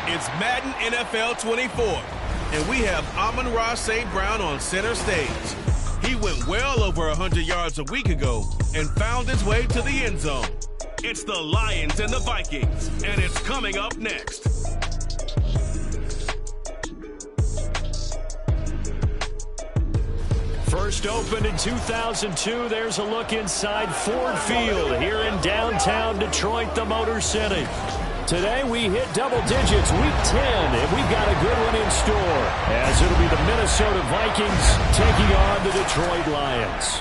It's Madden NFL 24, and we have Amon-Ra St. Brown on center stage. He went well over 100 yards a week ago and found his way to the end zone. It's the Lions and the Vikings, and it's coming up next. First opened in 2002, there's a look inside Ford Field here in downtown Detroit, the Motor City. Today we hit double digits, week 10, and we've got a good one in store, as it'll be the Minnesota Vikings taking on the Detroit Lions.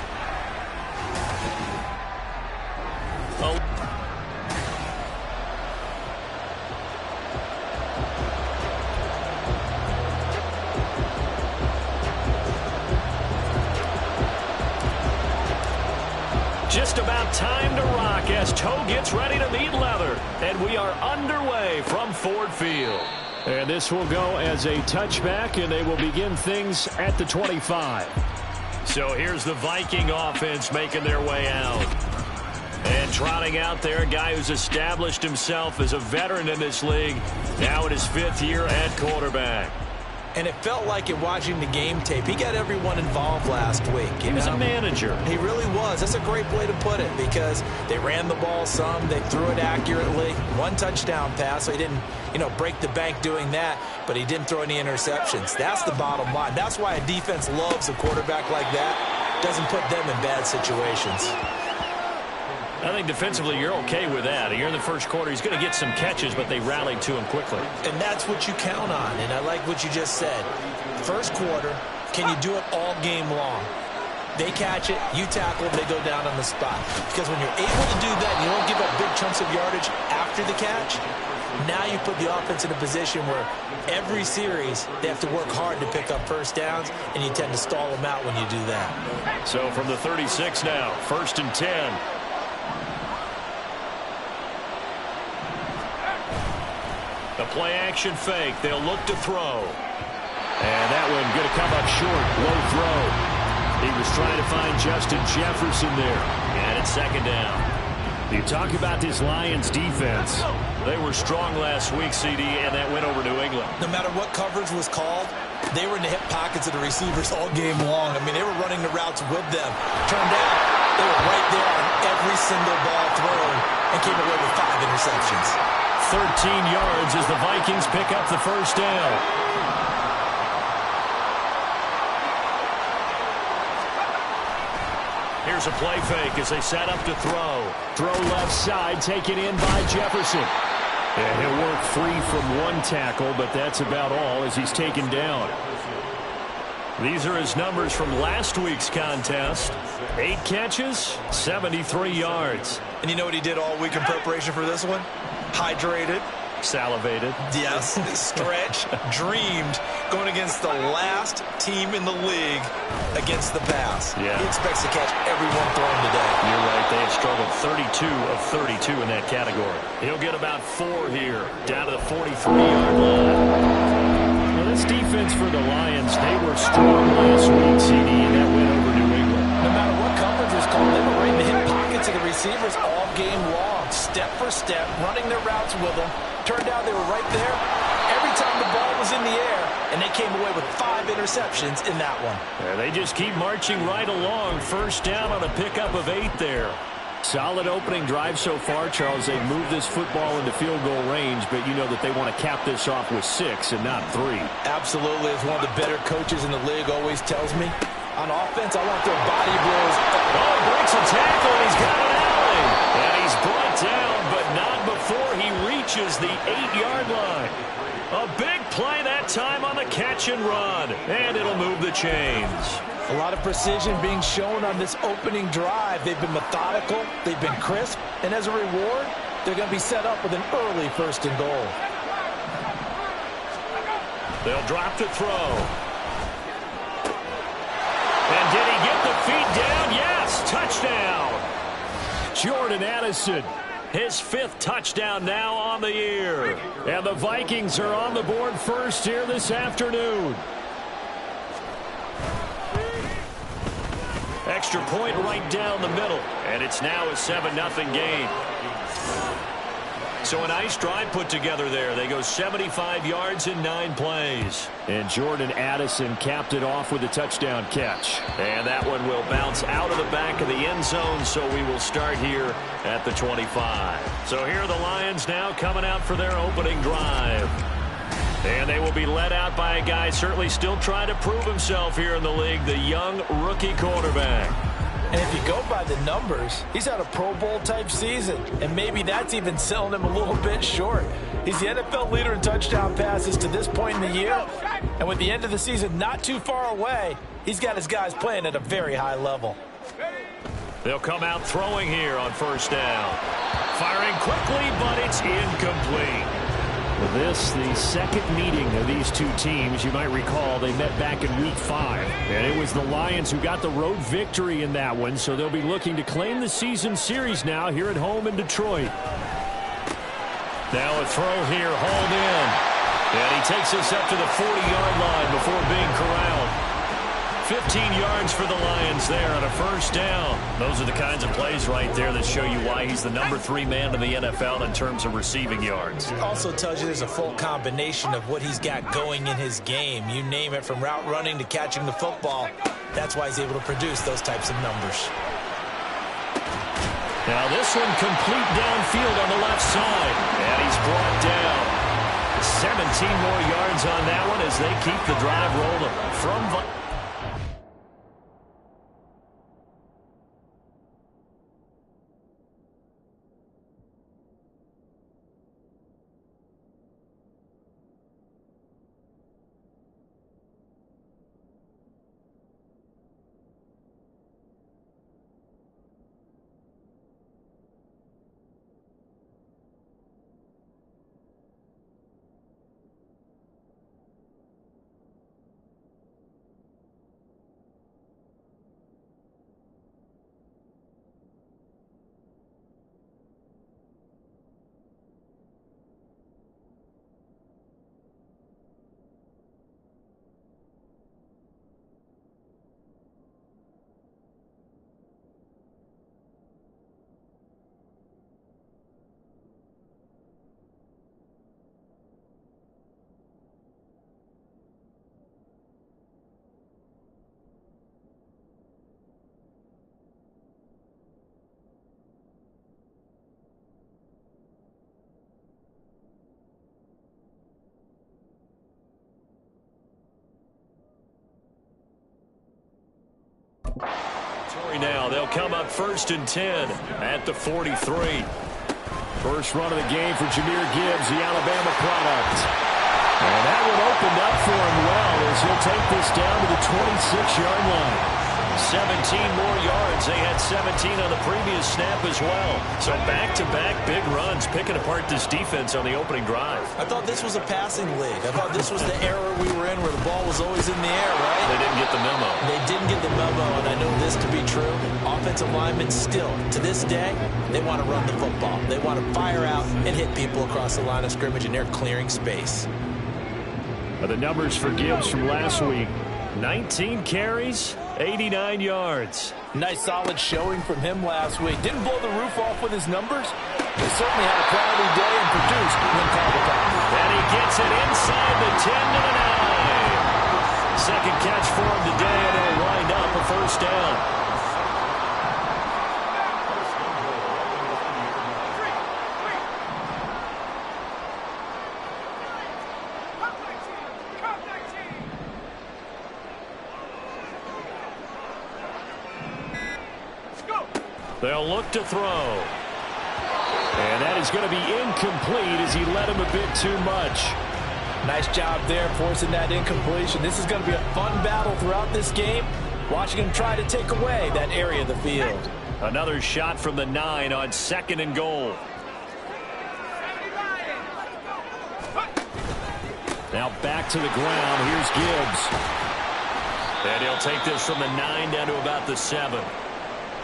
Just about time to rock as Toe gets ready to meet leather. And we are underway from Ford Field. And this will go as a touchback, and they will begin things at the 25. So here's the Viking offense making their way out. And trotting out there, a guy who's established himself as a veteran in this league, now in his 5th year at quarterback. And it felt like it watching the game tape. He got everyone involved last week. He was a manager. He really was. That's a great way to put it because they ran the ball some. They threw it accurately. 1 touchdown pass, so he didn't, break the bank doing that, but he didn't throw any interceptions. That's the bottom line. That's why a defense loves a quarterback like that. Doesn't put them in bad situations. I think defensively you're okay with that. You're in the first quarter. He's going to get some catches, but they rallied to him quickly. And that's what you count on, and I like what you just said. First quarter, can you do it all game long? They catch it, you tackle, they go down on the spot. Because when you're able to do that, and you don't give up big chunks of yardage after the catch, now you put the offense in a position where every series they have to work hard to pick up first downs, and you tend to stall them out when you do that. So from the 36 now, 1st and 10. The play-action fake. They'll look to throw. And that one going to come up short. Low throw. He was trying to find Justin Jefferson there. And it's 2nd down. You talk about this Lions defense. They were strong last week, CD, and that went over New England. No matter what coverage was called, they were in the hip pockets of the receivers all game long. I mean, they were running the routes with them. Turned out, they were right there on every single ball thrown and came away with 5 interceptions. 13 yards as the Vikings pick up the first down. Here's a play fake as they set up to throw. Throw left side, taken in by Jefferson. And he'll work free from 1 tackle, but that's about all as he's taken down. These are his numbers from last week's contest. 8 catches, 73 yards. And you know what he did all week in preparation for this one? Hydrated. Salivated. Yes. Stretched. Dreamed. Going against the last team in the league against the pass. Yeah. He expects to catch everyone thrown today. You're right. They have struggled 32 of 32 in that category. He'll get about 4 here. Down to the 43-yard line. Well, this defense for the Lions, they were strong last week, CD, and that went over New England. No matter what coverage was called, they were right in the hip pockets of the receivers all game long. Step for step, running their routes with them. Turned out they were right there every time the ball was in the air, and they came away with 5 interceptions in that one. Yeah, they just keep marching right along. First down on a pickup of 8 there. Solid opening drive so far, Charles. They've moved this football into field goal range, but you know that they want to cap this off with 6 and not 3. Absolutely. As one of the better coaches in the league always tells me, on offense, I want their body blows. Oh, breaks a tackle, and he's got an alley. And he's brought down, but not before he reaches the 8-yard line. A big play that time on the catch and run, and it'll move the chains. A lot of precision being shown on this opening drive. They've been methodical, they've been crisp, and as a reward, they're going to be set up with an early 1st and goal. They'll drop to throw. And did he get the feet down? Yes, touchdown. Jordan Addison, his 5th touchdown now on the year. And the Vikings are on the board first here this afternoon. Extra point right down the middle. And it's now a 7-0 game. So a nice drive put together there. They go 75 yards in 9 plays. And Jordan Addison capped it off with a touchdown catch. And that one will bounce out of the back of the end zone, so we will start here at the 25. So here are the Lions now coming out for their opening drive. And they will be led out by a guy certainly still trying to prove himself here in the league, the young rookie quarterback. And if you go by the numbers, he's had a Pro Bowl type season, and maybe that's even selling him a little bit short. He's the NFL leader in touchdown passes to this point in the year, and with the end of the season not too far away, he's got his guys playing at a very high level. They'll come out throwing here on first down. Firing quickly, but it's incomplete. Well, this, the second meeting of these two teams. You might recall they met back in Week 5. And it was the Lions who got the road victory in that one, so they'll be looking to claim the season series now here at home in Detroit. Now a throw here, hauled in. And he takes us up to the 40-yard line before being corralled. 15 yards for the Lions there on a first down. Those are the kinds of plays right there that show you why he's the number 3 man in the NFL in terms of receiving yards. It also tells you there's a full combination of what he's got going in his game. You name it, from route running to catching the football. That's why he's able to produce those types of numbers. Now this one complete downfield on the left side. And he's brought down. 17 more yards on that one as they keep the drive rolling. From now they'll come up 1st and 10 at the 43. First run of the game for Jahmyr Gibbs, the Alabama product. And that one opened up for him well as he'll take this down to the 26-yard line. 17 more yards. They had 17 on the previous snap as well. So back-to-back big runs, picking apart this defense on the opening drive. I thought this was a passing league. I thought this was the era we were in where the ball was always in the air, right? They didn't get the memo. They didn't get the memo, and I know this to be true. Offensive linemen still, to this day, they want to run the football. They want to fire out and hit people across the line of scrimmage, and they're clearing space. The numbers for Gibbs from last week. 19 carries, 89 yards. Nice solid showing from him last week. Didn't blow the roof off with his numbers. He certainly had a quality day and produced when called upon. And he gets it inside the 10 to the 9. Second catch for him today, and it'll wind up a first down. They'll look to throw. And that is going to be incomplete as he led him a bit too much. Nice job there forcing that incompletion. This is going to be a fun battle throughout this game. Watching him try to take away that area of the field. Another shot from the 9 on 2nd and goal. Now back to the ground. Here's Gibbs. And he'll take this from the 9 down to about the 7.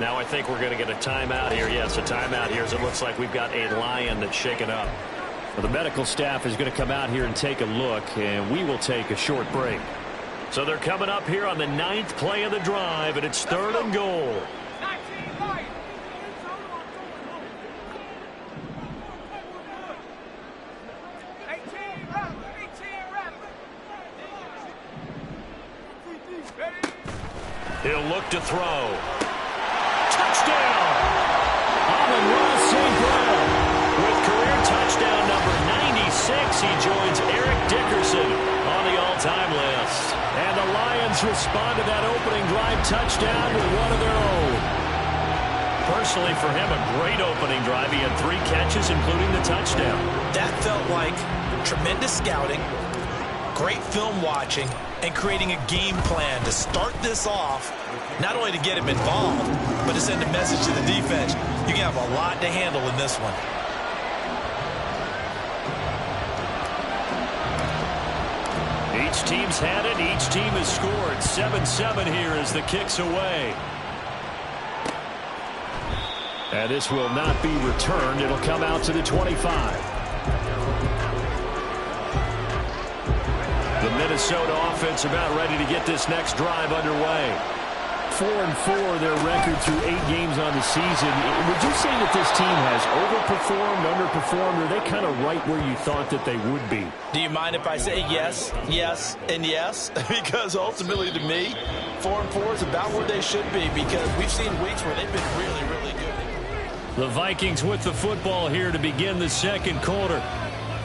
Now I think we're going to get a timeout here. Yes, a timeout here as it looks like we've got a Lion that's shaken up. Well, the medical staff is going to come out here and take a look, and we will take a short break. So they're coming up here on the 9th play of the drive, and it's 3rd and goal. He'll look to throw. Touchdown! Amon-Ra St. Brown. With career touchdown number 96, he joins Eric Dickerson on the all-time list. And the Lions respond to that opening drive touchdown with one of their own. Personally, for him, a great opening drive. He had 3 catches, including the touchdown. That felt like tremendous scouting, great film watching, and creating a game plan to start this off, not only to get him involved, but to send a message to the defense. You can have a lot to handle in this one. Each team's had it. Each team has scored. 7-7 here as the kick's away. And this will not be returned. It'll come out to the 25. The Minnesota offense about ready to get this next drive underway. 4-4 their record through 8 games on the season. Would you say that this team has overperformed, underperformed, or are they kind of right where you thought that they would be? Do you mind if I say yes, yes, and yes? Because ultimately to me, 4-4 is about where they should be, because we've seen weeks where they've been really, really good. The Vikings with the football here to begin the second quarter,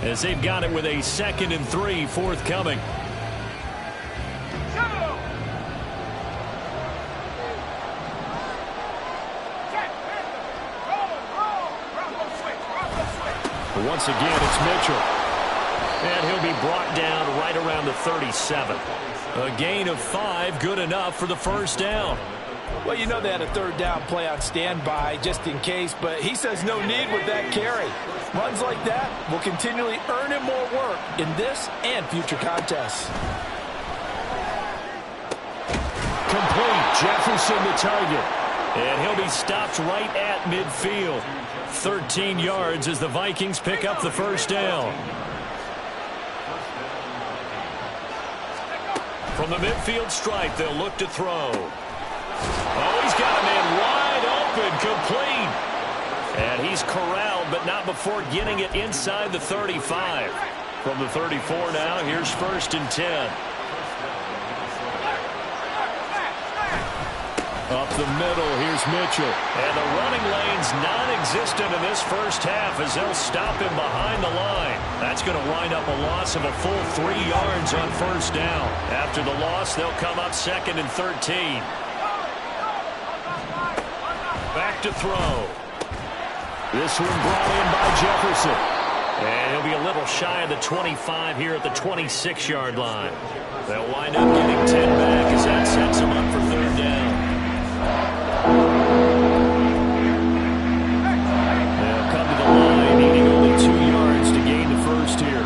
as they've got it with a 2nd and 3 forthcoming. Once again, it's Mitchell. And he'll be brought down right around the 37. A gain of 5, good enough for the first down. Well, you know they had a 3rd down play on standby just in case, but he says no need with that carry. Runs like that will continually earn him more work in this and future contests. Complete. Jefferson the target. And he'll be stopped right at midfield. 13 yards as the Vikings pick up the first down. From the midfield stripe, they'll look to throw. Oh, he's got a man wide open, complete. And he's corralled, but not before getting it inside the 35. From the 34 now, here's 1st and 10. Up the middle, here's Mitchell. And the running lane's non-existent in this first half as they'll stop him behind the line. That's going to wind up a loss of a full 3 yards on first down. After the loss, they'll come up 2nd and 13. Back to throw. This one brought in by Jefferson. And he'll be a little shy of the 25 here at the 26-yard line. They'll wind up getting 10 back as that sets them up for 3rd down. They'll come to the line, needing only 2 yards to gain the first here.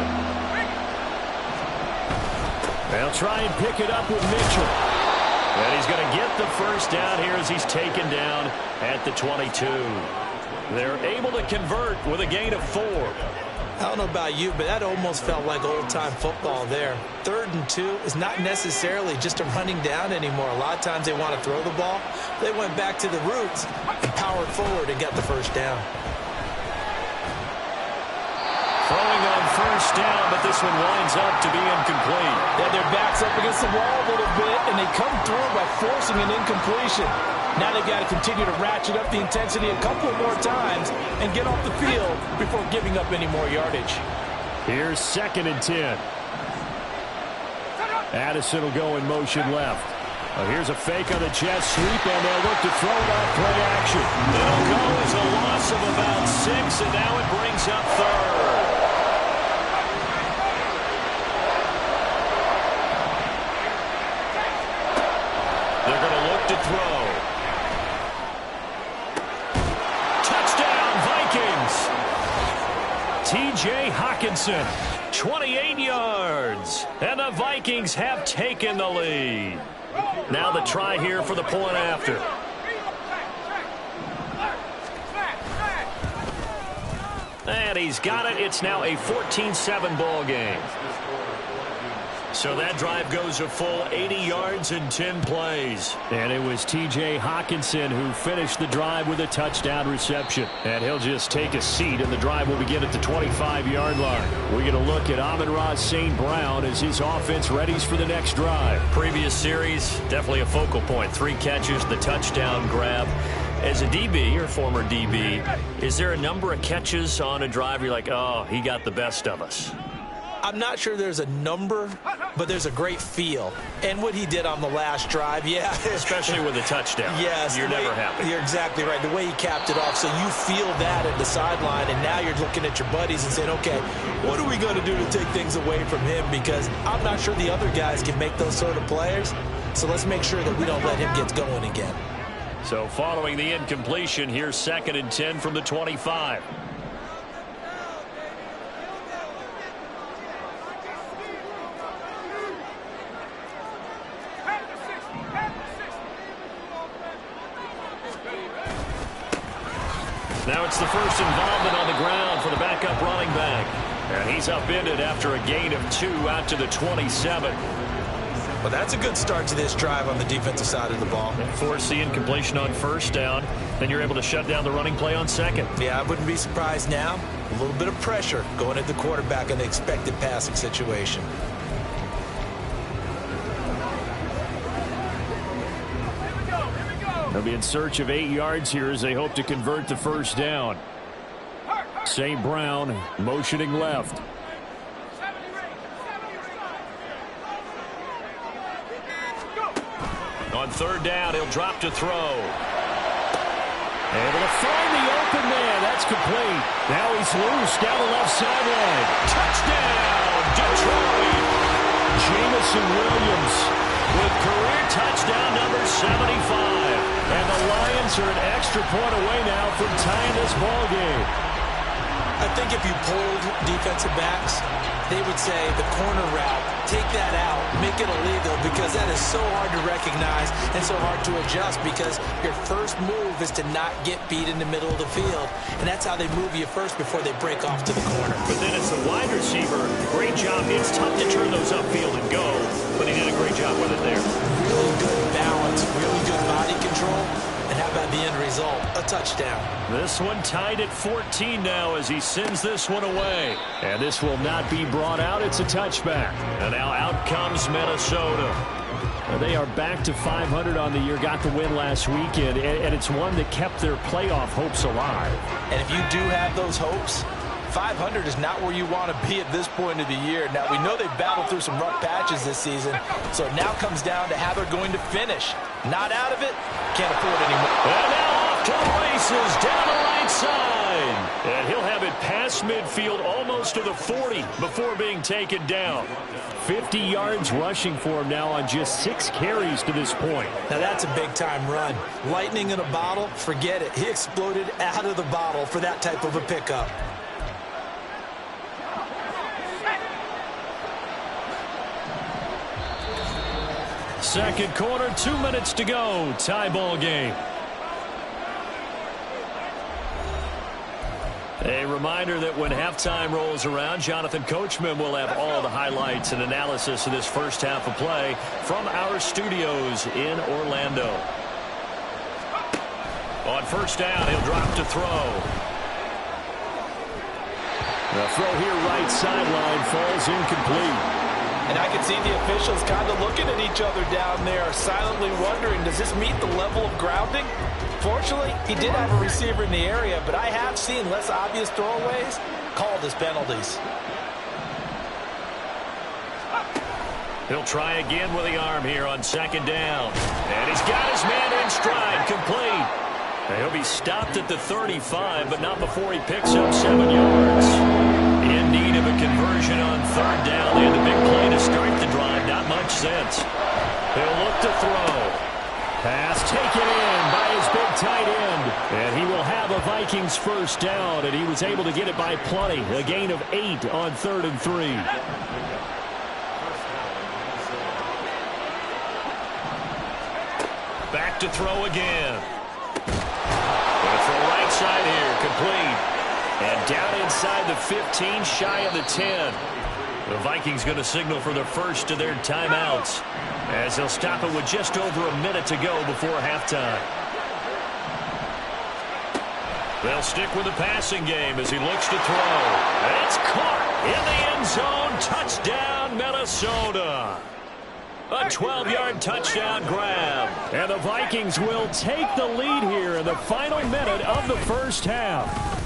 They'll try and pick it up with Mitchell. And he's going to get the first down here as he's taken down at the 22. They're able to convert with a gain of 4. I don't know about you, but that almost felt like old-time football there. 3rd and 2 is not necessarily just a running down anymore. A lot of times they want to throw the ball. They went back to the roots and powered forward and got the first down. Throwing on first down, but this one winds up to be incomplete. They had their backs up against the wall a little bit, and they come through by forcing an incompletion. Now they've got to continue to ratchet up the intensity a couple of more times and get off the field before giving up any more yardage. Here's 2nd and 10. Addison will go in motion left. Here's a fake on the jet sweep, and they'll look to throw it on play action. It'll go as a loss of about 6, and now it brings up 3rd. They're going to look to throw. Touchdown, Vikings! T.J. Hockenson, 28 yards. And the Vikings have taken the lead. Now the try here for the point after. And he's got it. It's now a 14-7 ball game. So that drive goes a full 80 yards in 10 plays. And it was T.J. Hockenson who finished the drive with a touchdown reception. And he'll just take a seat, and the drive will begin at the 25-yard line. We're going to look at Amon-Ra St. Brown as his offense readies for the next drive. Previous series, definitely a focal point. 3 catches, the touchdown grab. As a DB, or former DB, is there a number of catches on a drive you're like, oh, he got the best of us? I'm not sure there's a number, but there's a great feel. And what he did on the last drive, yeah. Especially with a touchdown. Yes. You're never happy. You're exactly right. The way he capped it off, so you feel that at the sideline, and now you're looking at your buddies and saying, okay, what are we going to do to take things away from him? Because I'm not sure the other guys can make those sort of players. So let's make sure that we don't let him get going again. So following the incompletion, here's 2nd and 10 from the 25. Now it's the first involvement on the ground for the backup running back. And he's upended after a gain of 2 out to the 27. Well, that's a good start to this drive on the defensive side of the ball. And force the incompletion on 1st down. Then you're able to shut down the running play on 2nd. Yeah, I wouldn't be surprised now. A little bit of pressure going at the quarterback in the expected passing situation. They'll be in search of 8 yards here as they hope to convert the 1st down. St. Brown motioning left. On 3rd down, he'll drop to throw. Able to find the open man. That's complete. Now he's loose down the left sideline. Touchdown, Detroit! Jamison Williams With career touchdown number 75. And the Lions are an extra point away now from tying this ball game. I think if you polled defensive backs, they would say the corner route, take that out, make it illegal, because that is so hard to recognize and so hard to adjust, because your first move is to not get beat in the middle of the field. And that's how they move you first before they break off to the corner. But then it's the wide receiver. Great job. It's tough to turn those upfield and go, but he did a great job with it there. Really good balance, really good body control. And how about the end result? A touchdown. This one tied at 14 now as he sends this one away. And this will not be brought out. It's a touchback. And now out comes Minnesota. They are back to 500 on the year. Got the win last weekend. And it's one that kept their playoff hopes alive. And if you do have those hopes, 500 is not where you want to be at this point of the year. Now, we know they've battled through some rough patches this season, so it now comes down to how they're going to finish. Not out of it, can't afford anymore. And now off to the races down the right side. And he'll have it past midfield almost to the 40 before being taken down. 50 yards rushing for him now on just 6 carries to this point. Now, that's a big-time run. Lightning in a bottle, forget it. He exploded out of the bottle for that type of a pickup. Second quarter, 2 minutes to go. Tie ball game. A reminder that when halftime rolls around, Jonathan Coachman will have all the highlights and analysis of this first half of play from our studios in Orlando. On 1st down, he'll drop to throw. The throw here right sideline falls incomplete. And I can see the officials kind of looking at each other down there, silently wondering, does this meet the level of grounding? Fortunately, he did have a receiver in the area, but I have seen less obvious throwaways called as penalties. He'll try again with the arm here on 2nd down. And he's got his man in stride, complete. And he'll be stopped at the 35, but not before he picks up 7 yards. In need of a conversion on 3rd down. They had the big play to start the drive. Not much sense. He'll look to throw. Pass taken in by his big tight end. And he will have a Vikings 1st down, and he was able to get it by plenty. A gain of 8 on 3rd and 3. Back to throw again. Going to throw right side here, complete. And down inside the 15, shy of the 10. The Vikings going to signal for the first of their timeouts as they'll stop it with just over a minute to go before halftime. They'll stick with the passing game as he looks to throw. It's caught in the end zone. Touchdown, Minnesota. A 12-yard touchdown grab. And the Vikings will take the lead here in the final minute of the first half.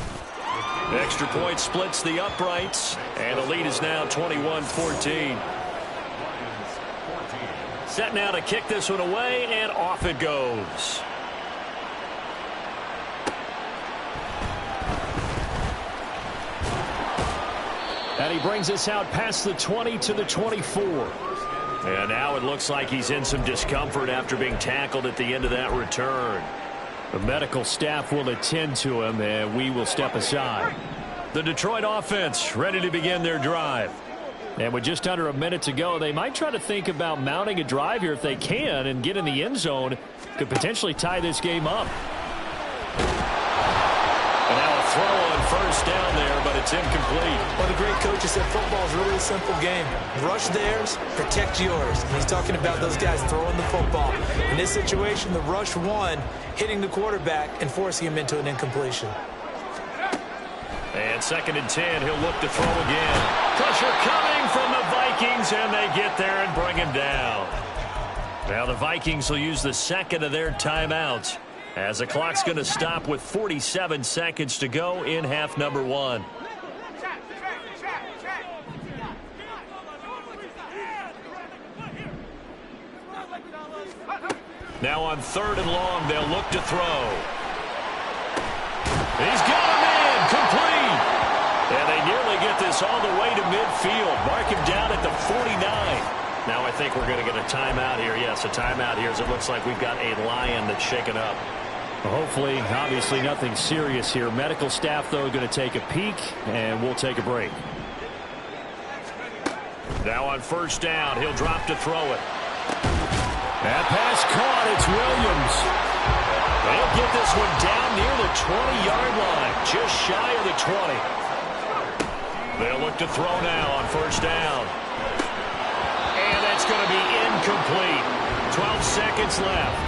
Extra point splits the uprights, and the lead is now 21-14. Set now to kick this one away, and off it goes. And he brings us out past the 20 to the 24. And now it looks like he's in some discomfort after being tackled at the end of that return. The medical staff will attend to him, and we will step aside. The Detroit offense ready to begin their drive. And with just under a minute to go, they might try to think about mounting a drive here if they can and get in the end zone. Could potentially tie this game up. And now a throw on first down there, but it's incomplete. Well, the great coach has said football is really a simple game. Rush theirs, protect yours. And he's talking about those guys throwing the football. In this situation, the rush one, hitting the quarterback and forcing him into an incompletion. And 2nd and 10, he'll look to throw again. Pressure coming from the Vikings, and they get there and bring him down. Now the Vikings will use the second of their timeouts, as the clock's going to stop with 47 seconds to go in half number one. Now on 3rd and long, they'll look to throw. He's got him in, complete. And they nearly get this all the way to midfield. Mark him down at the 49. Now I think we're going to get a timeout here. Yes, a timeout here as it looks like we've got a lion that's shaken up. Hopefully, obviously nothing serious here. Medical staff, though, going to take a peek, and we'll take a break. Now on 1st down, he'll drop to throw it. That pass caught. It's Williams. They'll get this one down near the 20-yard line, just shy of the 20. They'll look to throw now on 1st down. And that's going to be incomplete. 12 seconds left.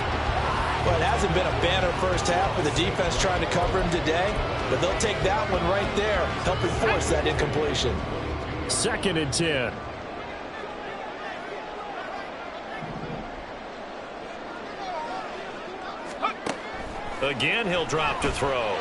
Well, it hasn't been a banner first half with the defense trying to cover him today, but they'll take that one right there, helping force that incompletion. 2nd and 10. Again, he'll drop to throw.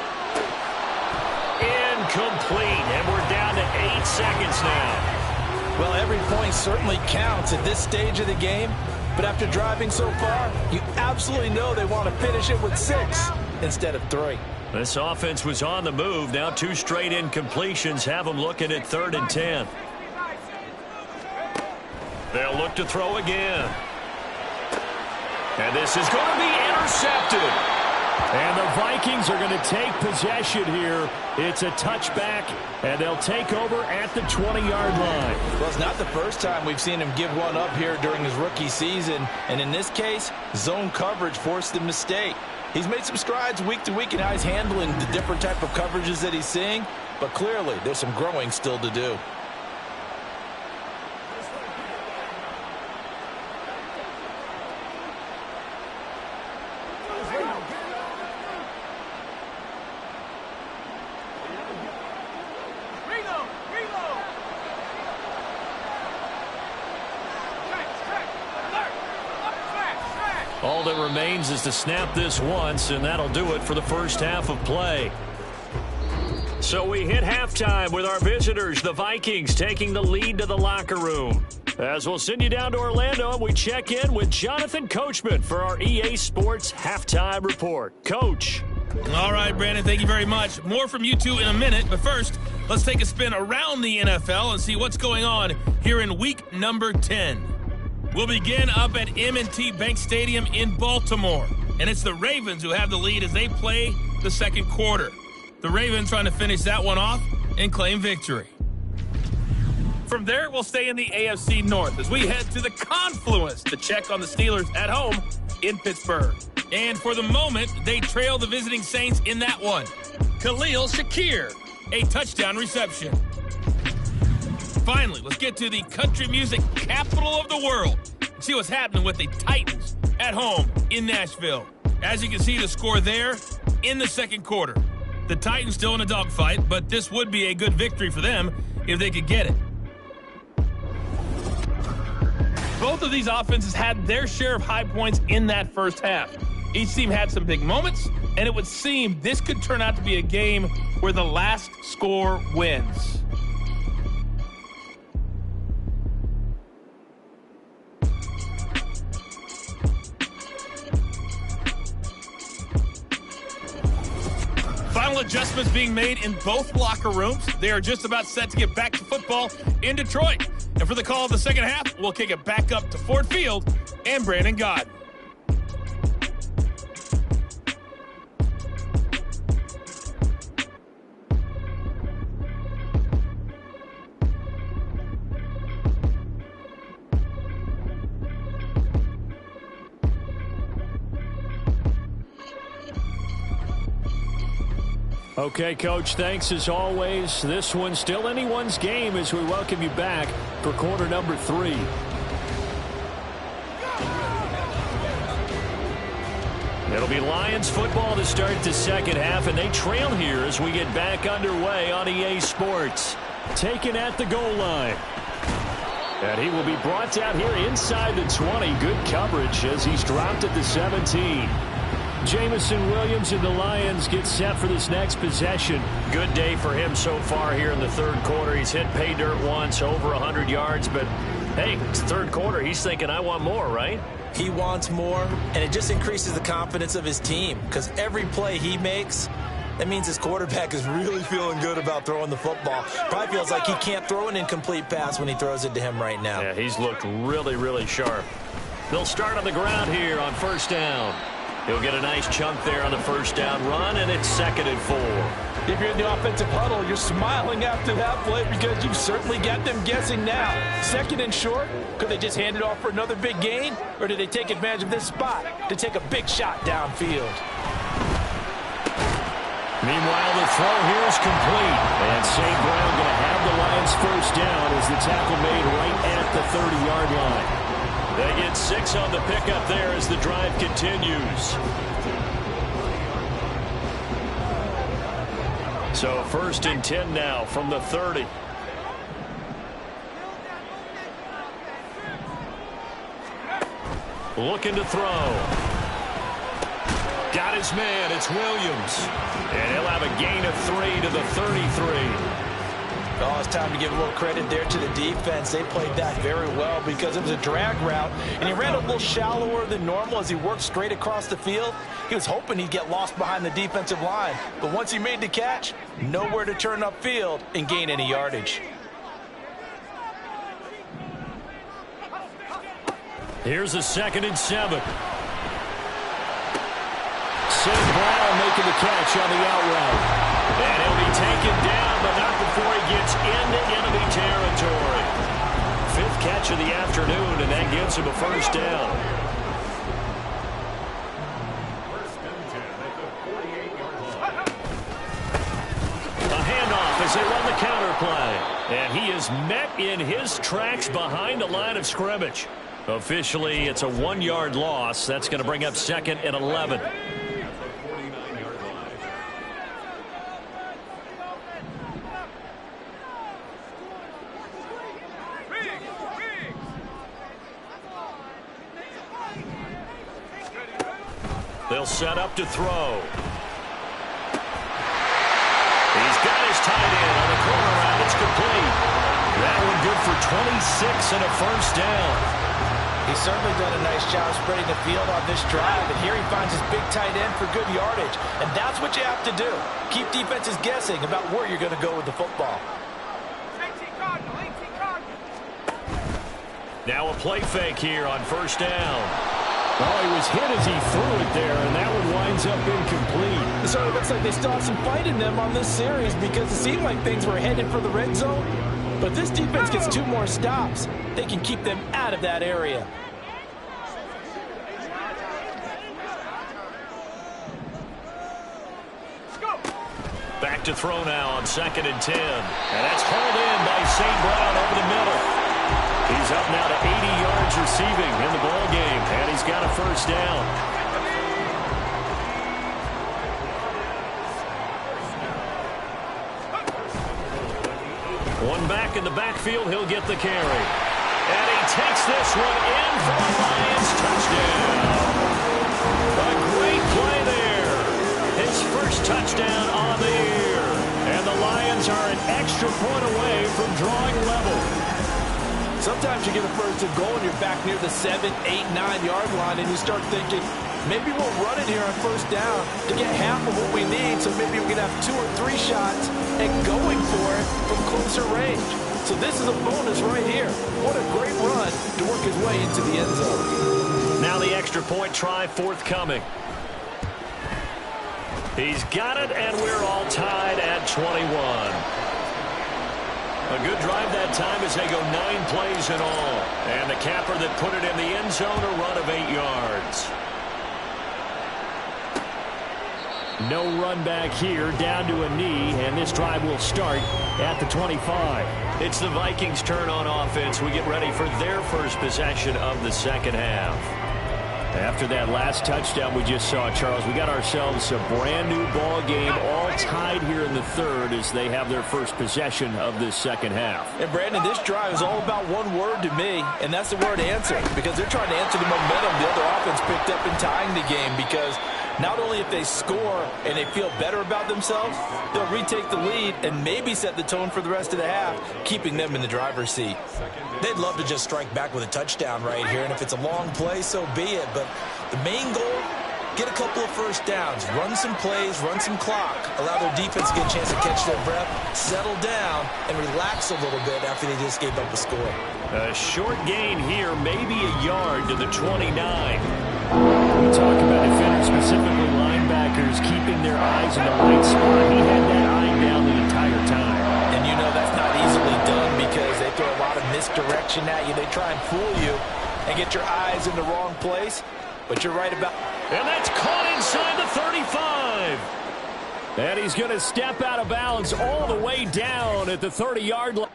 Incomplete, and we're down to 8 seconds now. Well, every point certainly counts at this stage of the game, but after driving so far, you absolutely know they want to finish it with 6 instead of 3. This offense was on the move. Now 2 straight incompletions have them looking at 3rd and 10. They'll look to throw again. And this is going to be intercepted. And the Vikings are going to take possession here. It's a touchback, and they'll take over at the 20-yard line. Well, it's not the first time we've seen him give one up here during his rookie season. And in this case, zone coverage forced the mistake. He's made some strides week to week in how he's handling the different type of coverages that he's seeing. But clearly, there's some growing still to do. All that remains is to snap this once, and that'll do it for the first half of play. So we hit halftime with our visitors, the Vikings, taking the lead to the locker room. As we'll send you down to Orlando, and we check in with Jonathan Coachman for our EA Sports Halftime Report. Coach. All right, Brandon, thank you very much. More from you two in a minute, but first, let's take a spin around the NFL and see what's going on here in week number 10. We'll begin up at M&T Bank Stadium in Baltimore, and it's the Ravens who have the lead as they play the second quarter. The Ravens trying to finish that one off and claim victory. From there, we'll stay in the AFC North as we head to the Confluence to check on the Steelers at home in Pittsburgh. And for the moment, they trail the visiting Saints in that one. Khalil Shakir, a touchdown reception. finally, let's get to the country music capital of the world and see what's happening with the Titans at home in Nashville. As you can see, the score there in the second quarter. The Titans still in a dogfight, but this would be a good victory for them if they could get it. Both of these offenses had their share of high points in that first half. Each team had some big moments, and it would seem this could turn out to be a game where the last score wins. Final adjustments being made in both locker rooms. They are just about set to get back to football in Detroit. And for the call of the second half, we'll kick it back up to Ford Field and Brandon Gott. Okay, Coach, thanks as always. This one's still anyone's game as we welcome you back for quarter number 3. It'll be Lions football to start the second half, and they trail here as we get back underway on EA Sports. Taken at the goal line. And he will be brought down here inside the 20. Good coverage as he's dropped at the 17. Jamison Williams and the Lions get set for this next possession. Good day for him so far here in the third quarter. He's hit pay dirt once, over 100 yards. But, hey, it's third quarter. He's thinking, I want more, right? He wants more, and it just increases the confidence of his team because every play he makes, that means his quarterback is really feeling good about throwing the football. Probably feels like he can't throw an incomplete pass when he throws it to him right now. Yeah, he's looked really, really sharp. They'll start on the ground here on first down. He'll get a nice chunk there on the first down run, and it's 2nd and 4. If you're in the offensive huddle, you're smiling after that play because you've certainly got them guessing now. 2nd and short, could they just hand it off for another big gain, or did they take advantage of this spot to take a big shot downfield? Meanwhile, the throw here is complete, and St. Brown going to have the Lions first down as the tackle made right at the 30-yard line. They get 6 on the pickup there as the drive continues. So 1st and 10 now from the 30. Looking to throw. Got his man. It's Williams. And he'll have a gain of 3 to the 33. Oh, it's time to give a little credit there to the defense. They played that very well because it was a drag route, and he ran a little shallower than normal as he worked straight across the field. He was hoping he'd get lost behind the defensive line, but once he made the catch, nowhere to turn upfield and gain any yardage. Here's a 2nd and 7. St. Brown making the catch on the out route. And he'll be taken down, but not before he gets into enemy territory. 5th catch of the afternoon, and that gives him a first down. A handoff as they run the counter play. And he is met in his tracks behind the line of scrimmage. Officially, it's a 1-yard loss. That's going to bring up 2nd and 11. They'll set up to throw. He's got his tight end on the corner route. It's complete. That one good for 26 and a first down. He's certainly done a nice job spreading the field on this drive, and here he finds his big tight end for good yardage. And that's what you have to do. Keep defenses guessing about where you're going to go with the football. Now a play fake here on first down. Oh, he was hit as he threw it there, and that one winds up incomplete. So it looks like they still have some fight in them on this series because it seemed like things were headed for the red zone. But this defense gets 2 more stops. They can keep them out of that area. Back to throw now on 2nd and 10. And that's hauled in by St. Brown over the He's up now to 80 yards receiving in the ball game, and he's got a first down. One back in the backfield, he'll get the carry. And he takes this one in for the Lions touchdown. A great play there. His first touchdown on the year. And the Lions are an extra point away from drawing level. Sometimes you get a first and goal and you're back near the 7, 8, 9-yard line and you start thinking, maybe we'll run it here on first down to get half of what we need, so maybe we can have 2 or 3 shots at going for it from closer range. So this is a bonus right here. What a great run to work his way into the end zone. Now the extra point try forthcoming. He's got it, and we're all tied at 21. A good drive that time as they go 9 plays in all. And the capper that put it in the end zone, a run of 8 yards. No run back here, down to a knee, and this drive will start at the 25. It's the Vikings' turn on offense. We get ready for their first possession of the second half. After that last touchdown we just saw, Charles, we got ourselves a brand new ball game, all tied here in the third as they have their first possession of this second half. And Brandon, this drive is all about one word to me, and that's the word answer, because they're trying to answer the momentum the other offense picked up in tying the game, because not only if they score and they feel better about themselves, they'll retake the lead and maybe set the tone for the rest of the half, keeping them in the driver's seat. They'd love to just strike back with a touchdown right here, and if it's a long play, so be it. But the main goal, get a couple of first downs, run some plays, run some clock, allow their defense to get a chance to catch their breath, settle down, and relax a little bit after they just gave up a score. A short gain here, maybe a yard to the 29. We talk about defenders, specifically linebackers, keeping their eyes in the right spot. He had that eye down the entire time. And you know that's not easily done because they throw a lot of misdirection at you. They try and fool you and get your eyes in the wrong place. But you're right about... And that's caught inside the 35. And he's going to step out of bounds all the way down at the 30-yard line.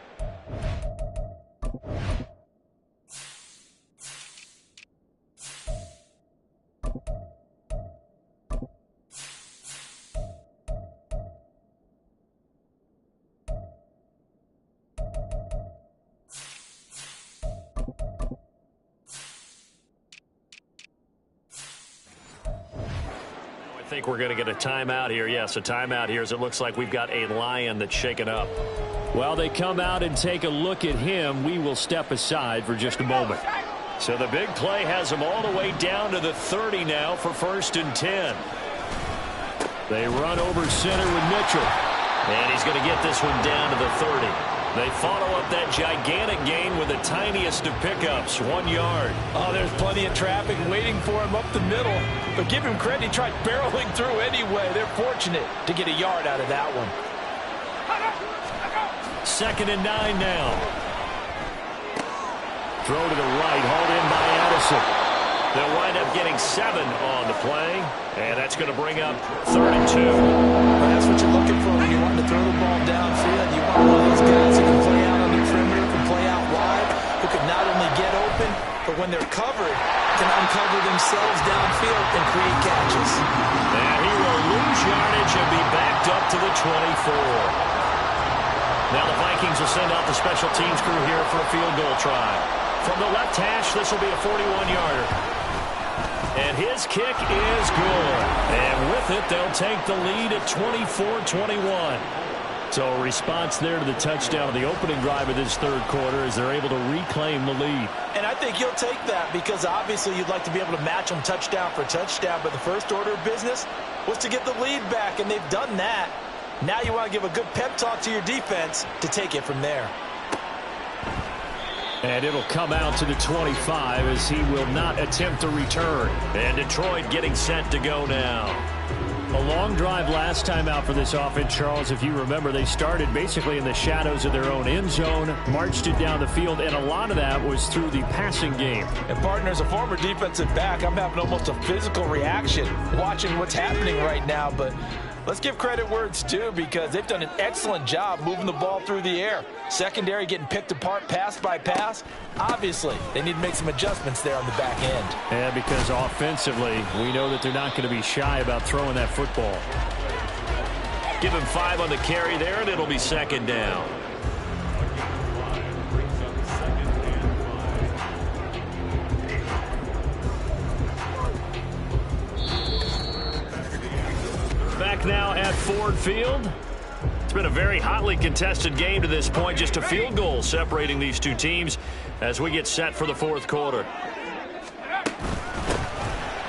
I think we're going to get a timeout here. Yes, a timeout here as it looks like we've got a Lion that's shaken up. While they come out and take a look at him, we will step aside for just a moment. So the big play has him all the way down to the 30 now for 1st and 10. They run over center with Mitchell. And he's going to get this one down to the 30. They follow up that gigantic gain with the tiniest of pickups, 1 yard. Oh, there's plenty of traffic waiting for him up the middle. But give him credit, he tried barreling through anyway. They're fortunate to get a yard out of that one. 2nd and 9 now. Throw to the right, hauled in by Addison. They'll wind up getting 7 on the play, and that's going to bring up 3rd and 2. Well, that's what you're looking for when you want to throw the ball downfield. You want one of those guys who can play out on the perimeter, can play out wide, who can not only get open, but when they're covered, can uncover themselves downfield and create catches. And he will lose yardage and be backed up to the 24. Now the Vikings will send out the special teams crew here for a field goal try. From the left hash, this will be a 41-yarder. And his kick is good. And with it, they'll take the lead at 24-21. So a response there to the touchdown of the opening drive of this third quarter as they're able to reclaim the lead. And I think you'll take that because obviously you'd like to be able to match them touchdown for touchdown. But the first order of business was to get the lead back, and they've done that. Now you want to give a good pep talk to your defense to take it from there. And it'll come out to the 25 as he will not attempt a return. And Detroit getting set to go now. A long drive last time out for this offense, Charles. If you remember, they started basically in the shadows of their own end zone, marched it down the field, and a lot of that was through the passing game. And partner, as a former defensive back, I'm having almost a physical reaction watching what's happening right now. But Let's give credit where it's due because they've done an excellent job moving the ball through the air. Secondary getting picked apart pass by pass. Obviously, they need to make some adjustments there on the back end. Yeah, because offensively, we know that they're not going to be shy about throwing that football. Give him 5 on the carry there, and it'll be second down. Back now at Ford Field. It's been a very hotly contested game to this point. Just a field goal separating these two teams as we get set for the fourth quarter.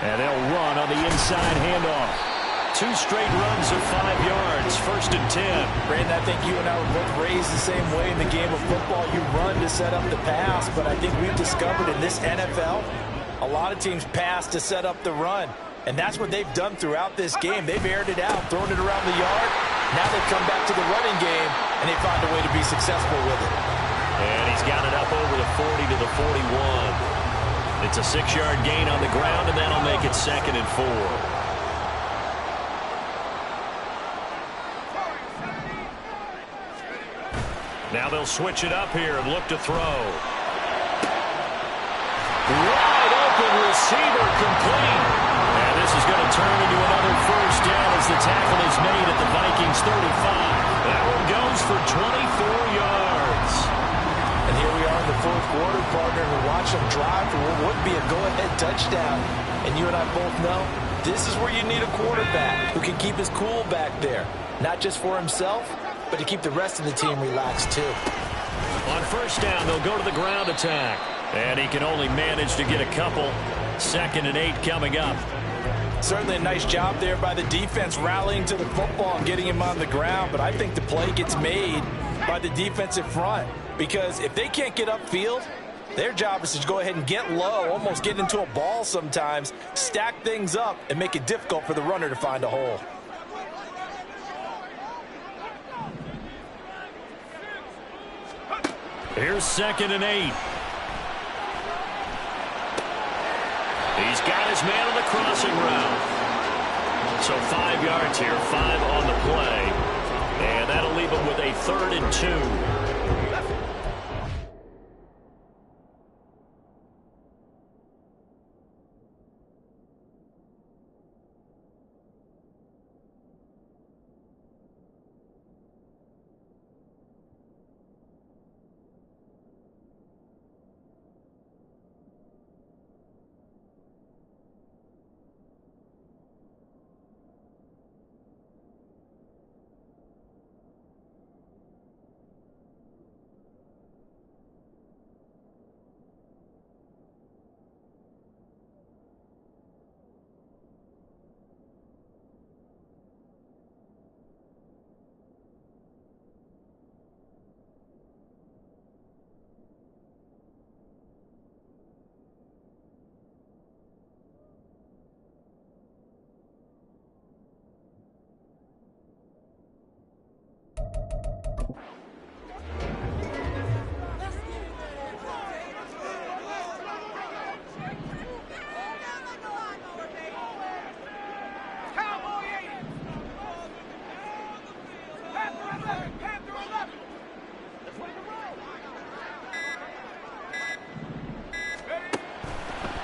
And they'll run on the inside handoff. 2 straight runs of 5 yards. First and 10. Brandon, I think you and I were both raised the same way in the game of football. You run to set up the pass, but I think we've discovered in this NFL, a lot of teams pass to set up the run. And that's what they've done throughout this game. They've aired it out, thrown it around the yard. Now they've come back to the running game, and they found a way to be successful with it. And he's got it up over the 40 to the 41. It's a 6-yard gain on the ground, and that'll make it second and 4. Now they'll switch it up here and look to throw. Wide open receiver complete. And this is going to turn into another first down as the tackle is made at the Vikings 35. That one goes for 24 yards. And here we are in the fourth quarter, partner, and watch them drive for what would be a go-ahead touchdown. And you and I both know this is where you need a quarterback who can keep his cool back there. Not just for himself, but to keep the rest of the team relaxed too. On first down, they'll go to the ground attack. And he can only manage to get a couple. Second and 8 coming up. Certainly a nice job there by the defense rallying to the football and getting him on the ground. But I think the play gets made by the defensive front. Because if they can't get upfield, their job is to go ahead and get low, almost get into a ball sometimes, stack things up, and make it difficult for the runner to find a hole. Here's second and 8. He's got his man on the crossing route. So 5 yards here, 5 on the play. And that'll leave him with a 3rd and 2.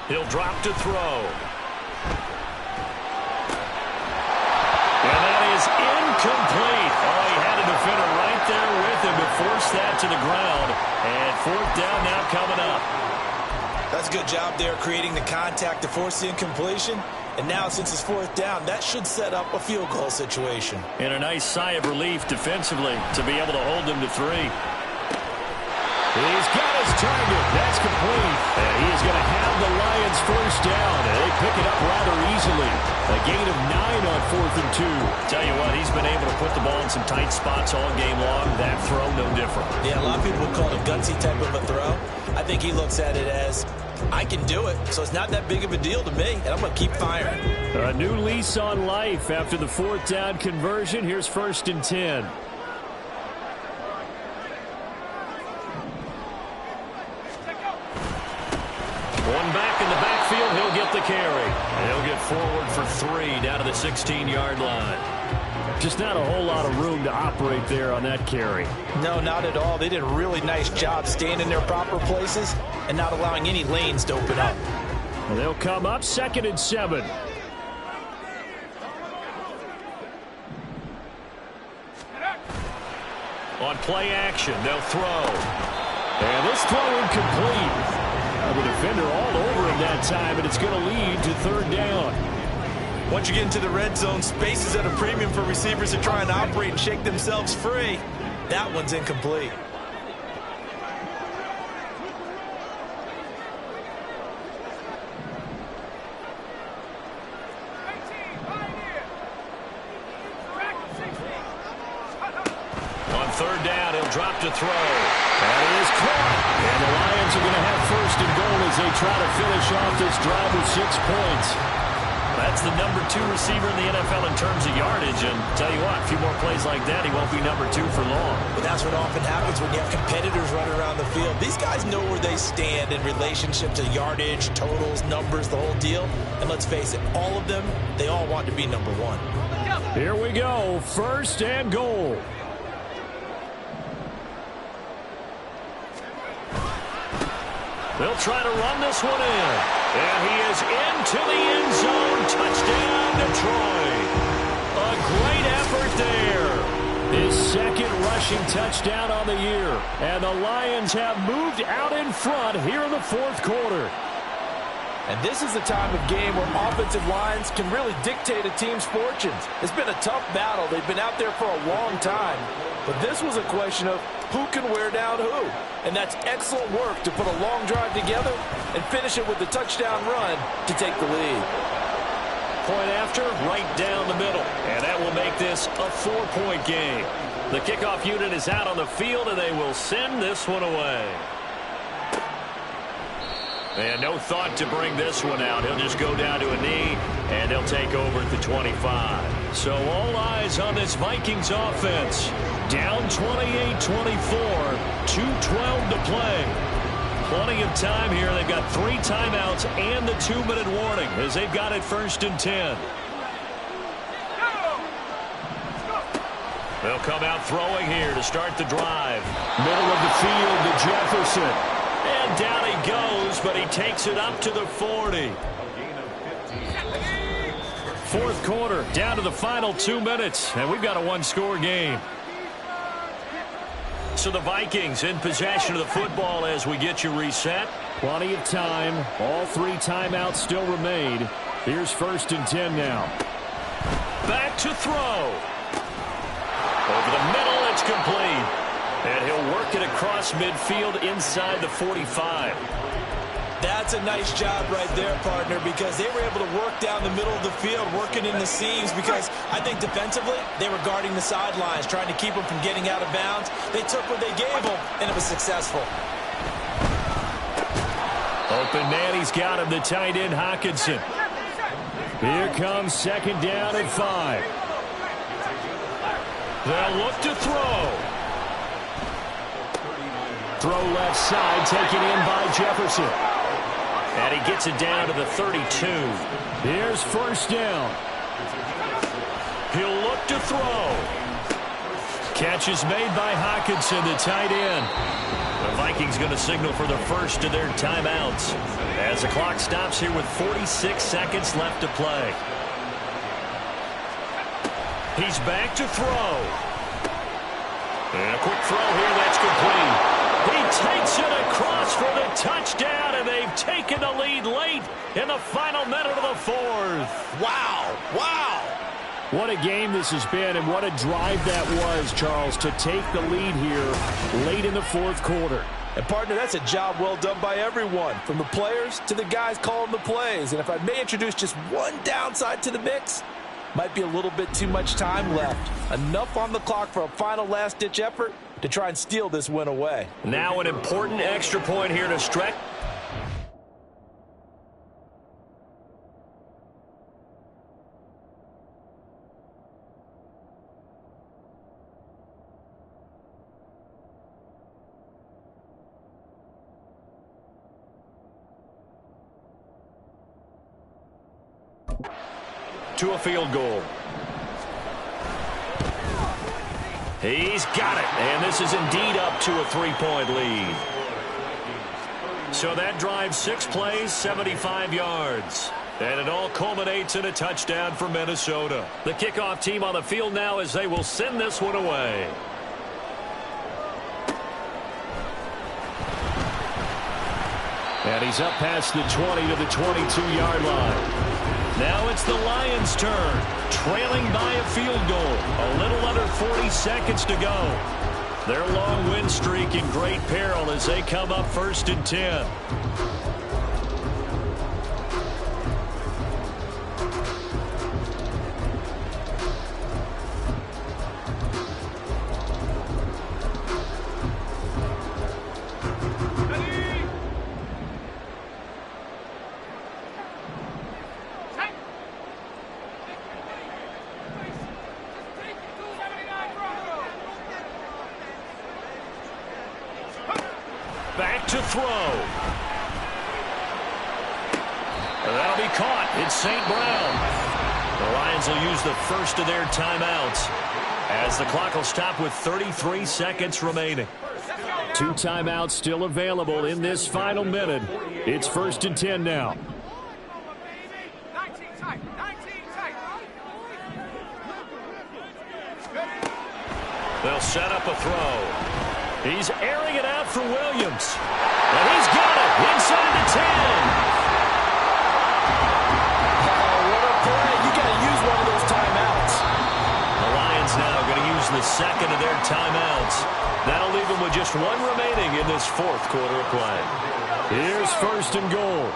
He'll drop to throw. And that is incomplete. Oh, he had a defender right there with him to force that to the ground. And 4th down now coming up. That's a good job there creating the contact to force the incompletion. And now since it's 4th down, that should set up a field goal situation. And a nice sigh of relief defensively to be able to hold them to 3. He's got his target. That's complete. And he is going to have the Lions first down. And they pick it up rather easily. A gain of 9 on 4th and 2. Tell you what, he's been able to put the ball in some tight spots all game long. That throw, no different. Yeah, a lot of people would call it a gutsy type of a throw. I think he looks at it as, I can do it, so it's not that big of a deal to me, and I'm going to keep firing. A new lease on life after the 4th down conversion. Here's 1st and 10. One back in the backfield, he'll get the carry. And he'll get forward for 3 down to the 16-yard line. Just not a whole lot of room to operate there on that carry. No, not at all. They did a really nice job staying in their proper places and not allowing any lanes to open up. Well, they'll come up 2nd and 7. On play action, they'll throw. And this throw incomplete. The defender all over him that time, and it's going to lead to 3rd down. Once you get into the red zone, space is at a premium for receivers to try and operate and shake themselves free. That one's incomplete. On 3rd down, he'll drop to throw. And it is caught. And the Lions are going to have 1st and goal as they try to finish off this drive with 6 points. That's the number 2 receiver in the NFL in terms of yardage. And tell you what, a few more plays like that, he won't be number 2 for long. But that's what often happens when you have competitors running around the field. These guys know where they stand in relationship to yardage, totals, numbers, the whole deal. And let's face it, all of them, they all want to be number 1. Here we go, 1st and goal. They'll try to run this one in. And he is into the end zone. Touchdown, Detroit. A great effort there. His 2nd rushing touchdown on the year. And the Lions have moved out in front here in the 4th quarter. And this is the time of game where offensive lines can really dictate a team's fortunes. It's been a tough battle. They've been out there for a long time. But this was a question of who can wear down who. And that's excellent work to put a long drive together and finish it with the touchdown run to take the lead. Point after, right down the middle. And that will make this a 4-point game. The kickoff unit is out on the field, and they will send this one away. And no thought to bring this one out. He'll just go down to a knee, and they'll take over at the 25. So all eyes on this Vikings offense. Down 28-24, 2:12 to play. Plenty of time here. They've got 3 timeouts and the 2-minute warning as they've got it 1st and 10. They'll come out throwing here to start the drive. Middle of the field to Jefferson. And down he goes, but he takes it up to the 40. 4th quarter, down to the final 2 minutes, and we've got a 1-score game. So the Vikings in possession of the football as we get you reset. Plenty of time. All 3 timeouts still remain. Here's 1st and 10 now. Back to throw. Over the middle, it's complete. And he'll work it across midfield inside the 45. That's a nice job right there, partner, because they were able to work down the middle of the field, working in the seams, because I think defensively, they were guarding the sidelines, trying to keep them from getting out of bounds. They took what they gave them, and it was successful. Open man, he's got him, the tight end, Hockenson. Here comes 2nd down and 5. They'll look to throw. Throw left side, taken in by Jefferson. And he gets it down to the 32. Here's 1st down. He'll look to throw. Catch is made by Hockenson, the tight end. The Vikings going to signal for the 1st of their timeouts as the clock stops here with 46 seconds left to play. He's back to throw. And a quick throw here, that's complete. He takes it across for the touchdown, and they've taken the lead late in the final minute of the 4th. Wow, wow. What a game this has been, and what a drive that was, Charles, to take the lead here late in the 4th quarter. And, partner, that's a job well done by everyone, from the players to the guys calling the plays. And if I may introduce just one downside to the mix, might be a little bit too much time left. Enough on the clock for a final last-ditch effort to try and steal this win away. Now an important extra point here to stretch. To a field goal. He's got it, and this is indeed up to a 3-point lead. So that drives 6 plays, 75 yards. And it all culminates in a touchdown for Minnesota. The kickoff team on the field now as they will send this one away. And he's up past the 20 to the 22-yard line. Now it's the Lions' turn, trailing by a field goal. A little under 40 seconds to go. Their long win streak in great peril as they come up 1st and 10. Back to throw. That'll be caught. It's St. Brown. The Lions will use the first of their timeouts as the clock will stop with 33 seconds remaining. 2 timeouts still available in this final minute. It's 1st and 10 now. They'll set up a throw. He's airing it out for Williams. And he's got it inside the 10. Oh, what a play. You got to use one of those timeouts. The Lions now going to use the second of their timeouts. That'll leave them with just 1 remaining in this 4th quarter of play. Here's 1st and goal.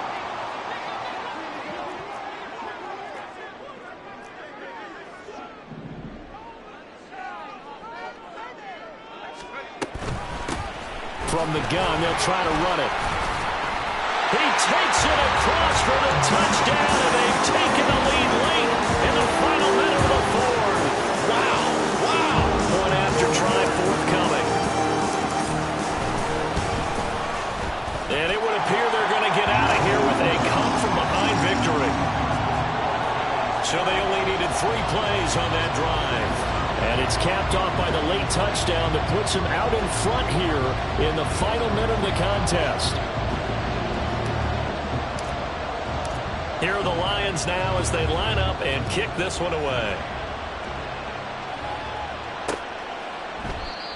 From the gun, they'll try to run it. He takes it across for the touchdown, and they've taken the lead late in the final minute of the 4th. Wow. Point after try forthcoming. And it would appear they're going to get out of here with a come-from-behind victory. So they only needed 3 plays on that drive. And it's capped off by the late touchdown that puts him out in front here in the final minute of the contest. Here are the Lions now as they line up and kick this one away.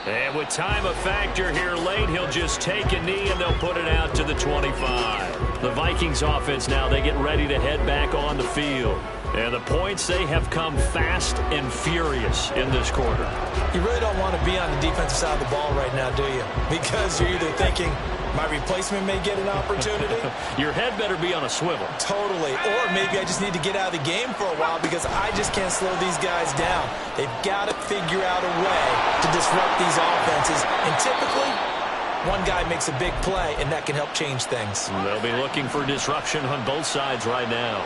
And with time a factor here late, he'll just take a knee and they'll put it out to the 25. The Vikings offense now, they get ready to head back on the field. And the points, they have come fast and furious in this quarter. You really don't want to be on the defensive side of the ball right now, do you? Because you're either thinking, my replacement may get an opportunity. Your head better be on a swivel. Totally. Or maybe I just need to get out of the game for a while because I just can't slow these guys down. They've got to figure out a way to disrupt these offenses. And typically, one guy makes a big play, and that can help change things. They'll be looking for disruption on both sides right now.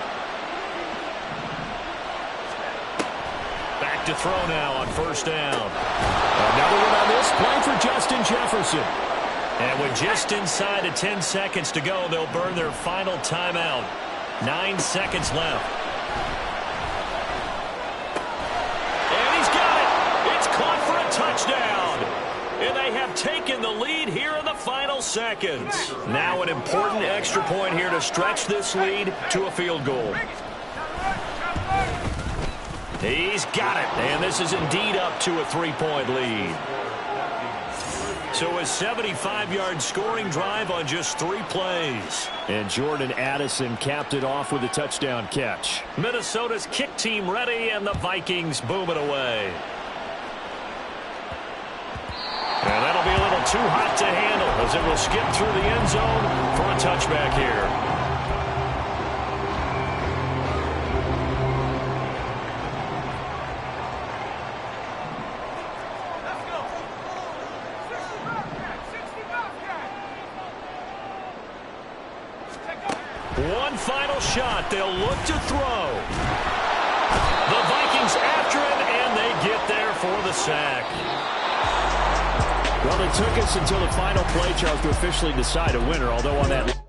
Back to throw now on 1st down. Another one on this play for Justin Jefferson. And with just inside of 10 seconds to go, they'll burn their final timeout. 9 seconds left. And he's got it. It's caught for a touchdown. And they have taken the lead here in the final seconds. Now an important extra point here to stretch this lead to a field goal. He's got it. And this is indeed up to a 3-point lead. So a 75-yard scoring drive on just 3 plays. And Jordan Addison capped it off with a touchdown catch. Minnesota's kick team ready, and the Vikings boom it away. And that'll be a little too hot to handle as it will skip through the end zone for a touchback here. One final shot. They'll look to throw. The Vikings after him, and they get there for the sack. Well, it took us until the final play, Charles, to officially decide a winner, although on that